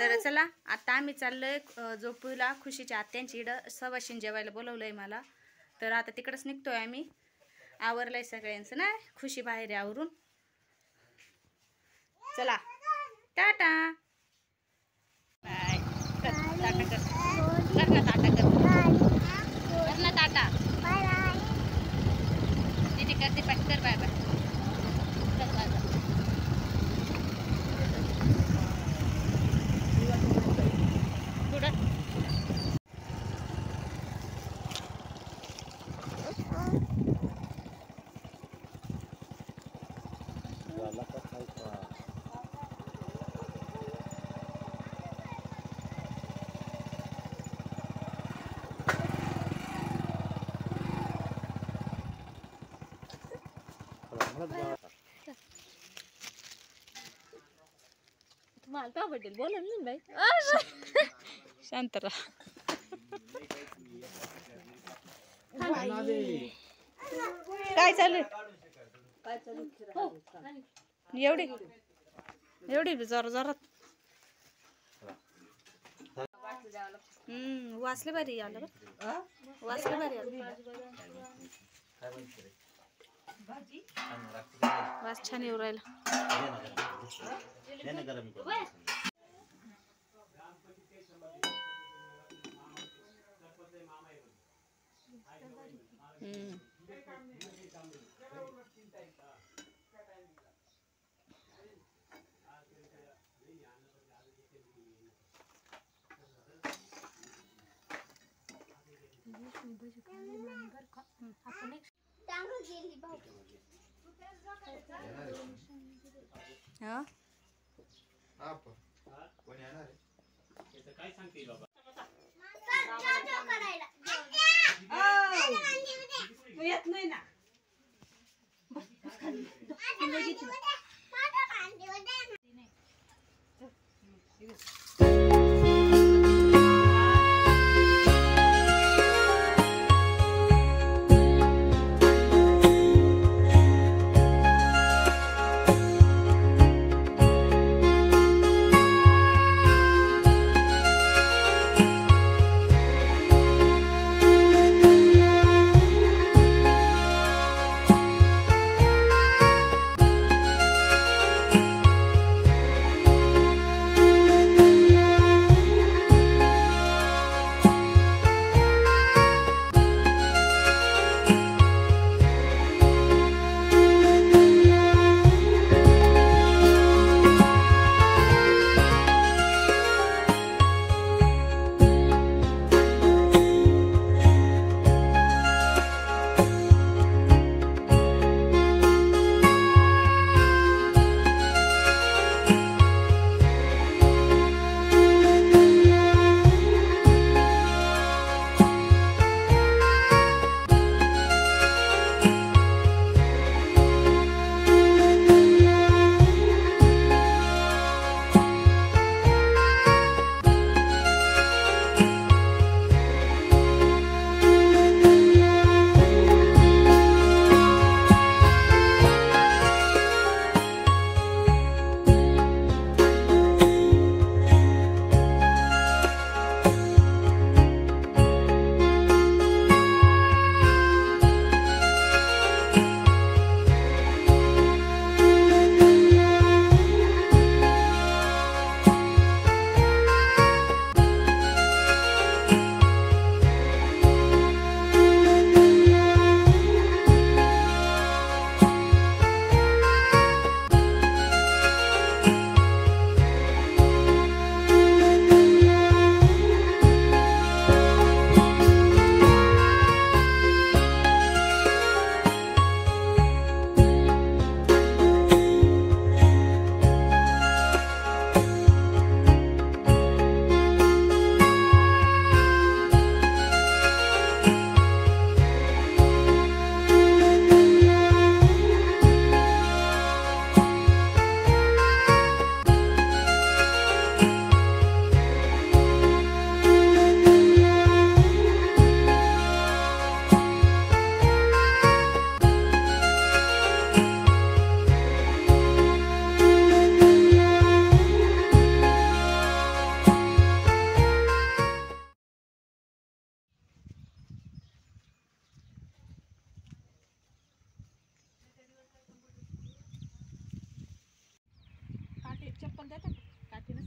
तर चला आता आम्ही चाललोय जोपूला खुशीच्या आत्यांची इकडं सवाशीन जेवायला बोलवलंय मला. तर आता तिकडंच निघतोय आम्ही. आवरलंय सगळ्यांचं ना, खुशी बाहेर आहे आवरून. चला टाटा बाय. टाटा कर ना, टाटा कर ना, टाटा दीदी करते पटकर बाय बाय. मला बद्दल बोलून नाही बाई. शांत राहा. काय चालू एवढी जरा जोरात. वाचले भारी आलं बरं. वाचले भारी आलं. वास छान येऊ राहिला. येत नाही ना. चप्पल देता का काठीनं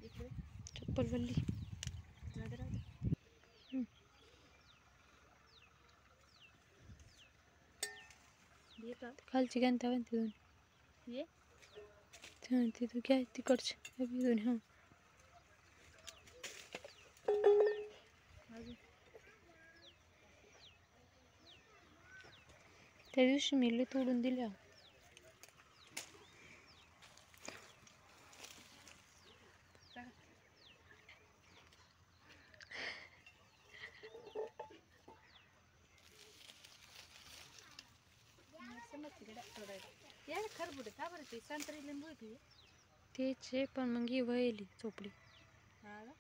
इकडे चप्पल वल्ली. जाऊ दे, राहू दे. हे का खालची घ्या त्या तिथून. ये तिथून घ्या तिकडची तिथून. हां अजून त्या दिवशी मी लई तोडून दिल्या. चला. समज तिकडे थोडं यार खरबुडे का बरं ते संत्री लिंबू आहे की तेचे पण मग ही वळली चोपडी. हा का?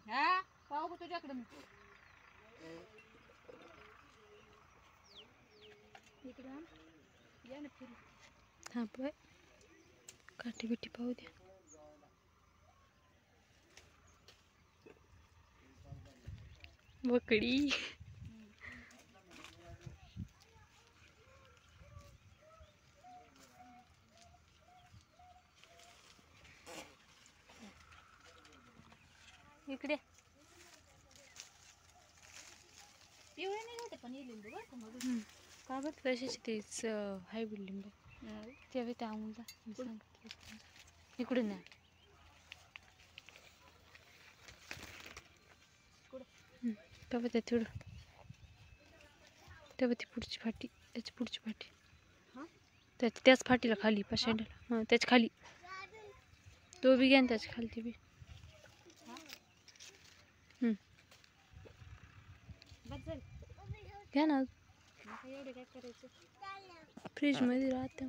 हा पाहू का तुझ्याकडे मी इकडे आण. या ना फिरू. थांब बाय. काठी बिठी पाहू द्या. बकडी. इकडे पिवळे नाही होते पण हे लिंबू बरं का मग का बरं कशाची तेच हायब्रिड लिंबू ते त्या आमूला इकडून नाही. तेव्हा त्या थोडं तेव्हा ती पुढची फाटी त्याची पुढची फाटी त्याच फाटीला खाली पाशांडला. हां त्याच्या खाली तो बी घ्या ना त्याच्या खाली ती बी. घ्या ना एवढे काय करायचं फ्रीज मध्ये राहते.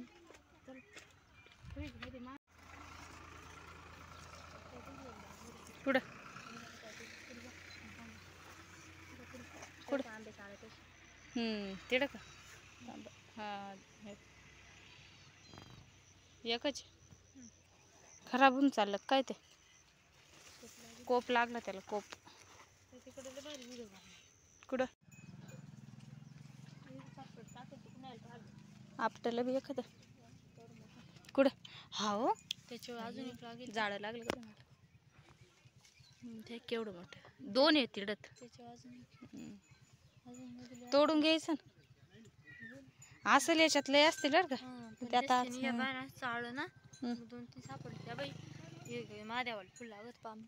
पुढं तिकडं का हा एकच खराब होऊन चाललं काय ते कोप लागला त्याला कोप. कुठं आपटाला बी एखादं कुठं हा हो त्याच्यावर अजून एक लागेल. झाडं लागलं का ते केवढं मोठं दोन आहेत तिडत त्याच्यावर अजून तोडून घ्यायचं ना असं याच्यात लय असतील बरं का ते आता चाळलं ना 2-3 सापडले त्या बाई. माझ्यावाल फुल लागत पाम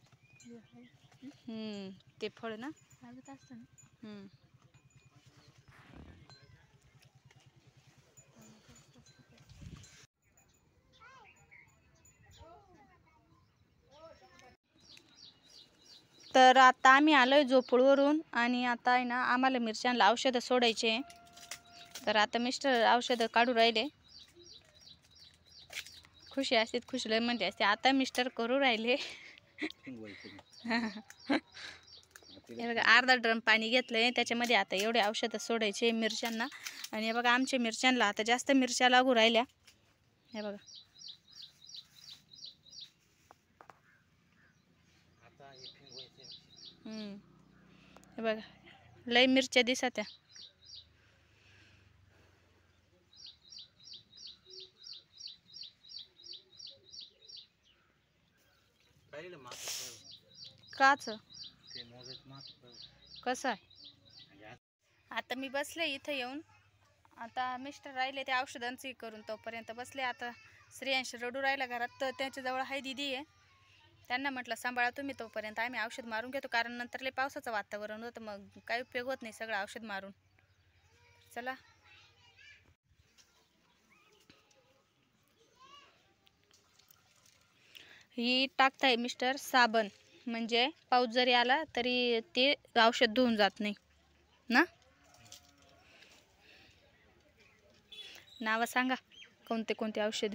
ते फळ ना लागत असतं ना. तर आता आम्ही आलोय झोपडवरून आणि आता आहे ना आम्हाला मिरच्यांना औषधं सोडायचे. तर आता मिस्टर औषधं काढू राहिले. खुशी असते खुशी लय म्हणते असते आता मिस्टर करू राहिले. हे बघा अर्धा ड्रम पाणी घेतलंय त्याच्यामध्ये आता एवढे औषधं सोडायचे मिरच्यांना. आणि हे बघा आमच्या मिरच्यांना आता जास्त मिरच्या लागू राहिल्या. हे बघा हे बघा लय मिरच्या दिसत्या. काच कसं आहे आता मी बसले इथं येऊन. आता मिस्टर राहिले ते औषधांची करून तोपर्यंत बसले. आता श्रेयांश रडू राहिला घरात तर त्याच्याजवळ हाय दिदी आहे. त्यांना म्हटलं सांभाळा तुम्ही तोपर्यंत आम्ही औषध मारून घेतो कारण नंतर लय पावसाचं वातावरण होतं मग काही उपयोग होत नाही सगळं औषध मारून. चला ही टाकताय मिस्टर साबण म्हणजे पाऊस जरी आला तरी ते औषध धुवून जात नाही ना. नाव सांगा कोणते कोणते औषध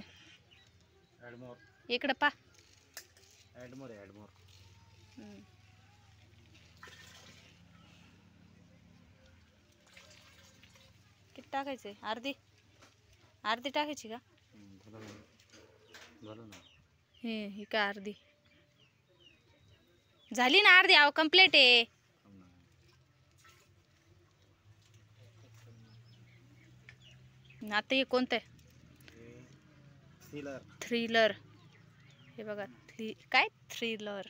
इकडं पा किती टाकायचंय अर्धी अर्धी टाकायची का ही का अर्धी झाली ना, अर्धी आव कंप्लीट आहे. आता हे कोणतं आहे? थ्रिलर. हे बघा काय थ्रिलर,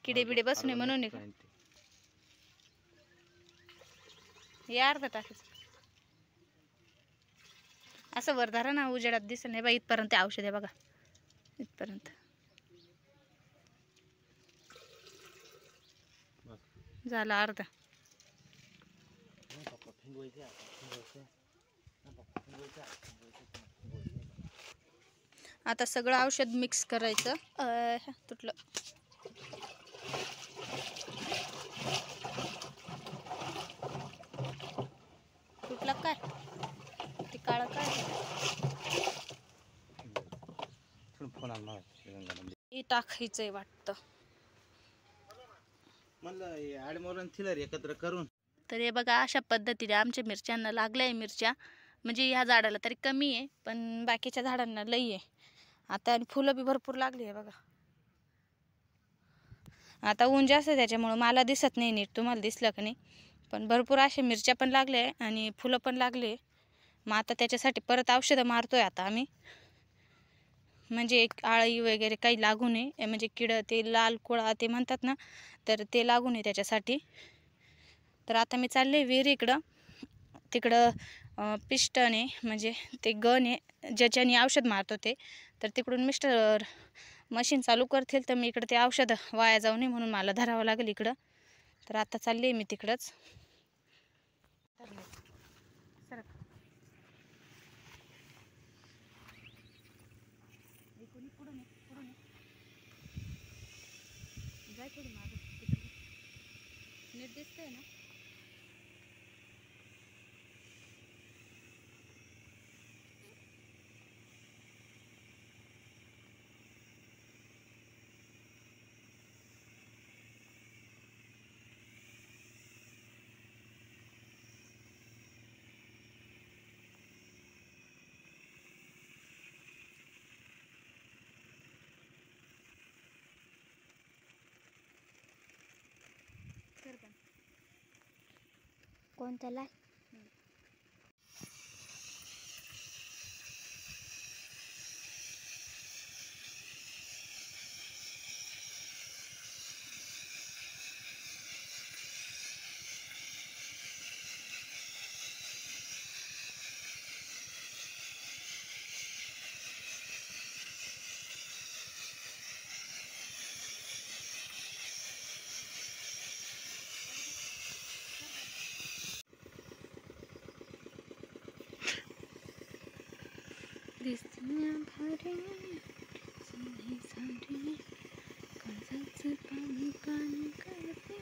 किडे बिडे बसू नये म्हणून आहे का? हे अर्धा टाकायचं. असं वरधारा ना, उजेडात दिसेल नाही बा. इथपर्यंत औषध आहे बघा, इथपर्यंत झाला अर्धा. आता सगळं औषध मिक्स करायचं. तुटलं. तुटलं काय ते काळं काय हे टाकायचंय वाटतं. थिलर एकत्र करून. तर हे बघा, अशा पद्धतीने आमच्या मिरच्यांना लागल्या आहे. मिरच्या म्हणजे ह्या झाडाला तरी कमी आहे, पण बाकीच्या झाडांना लई आहे आता. आणि फुलं बी भरपूर लागली आहे बघा. आता ऊन जास्त त्याच्यामुळं मला दिसत नाही नीट, तुम्हाला दिसलं का नाही, पण भरपूर अशा मिरच्या पण लागल्या आहे आणि फुलं पण लागले. मग आता त्याच्यासाठी परत औषधं मारतोय आता आम्ही, म्हणजे एक आळी वगैरे काही लागू नये, म्हणजे किडं ते लाल कोळा ते म्हणतात ना, तर ते लागू नये त्याच्यासाठी. तर आता मी चालले विहिरीकडं. तिकडं पिस्टन आहे, म्हणजे ते गन आहे ज्याच्याने औषध मारतो ते. तर तिकडून मिस्टर मशीन चालू करतील, तर मी इकडं ते औषध वाया जाऊ नये म्हणून मला धरावं लागेल इकडं. तर आता चालली मी तिकडंच. नीट दिसतंय ना? कोणत्याला? दिसल्या भारी सारे सारे काळजाचं पाणी पाणी करते.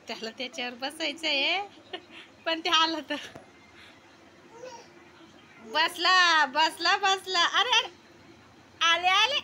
त्याला त्याच्यावर बसायचं आहे, पण ते आलं तर बसला बसला बसला. अरे अरे आले आले.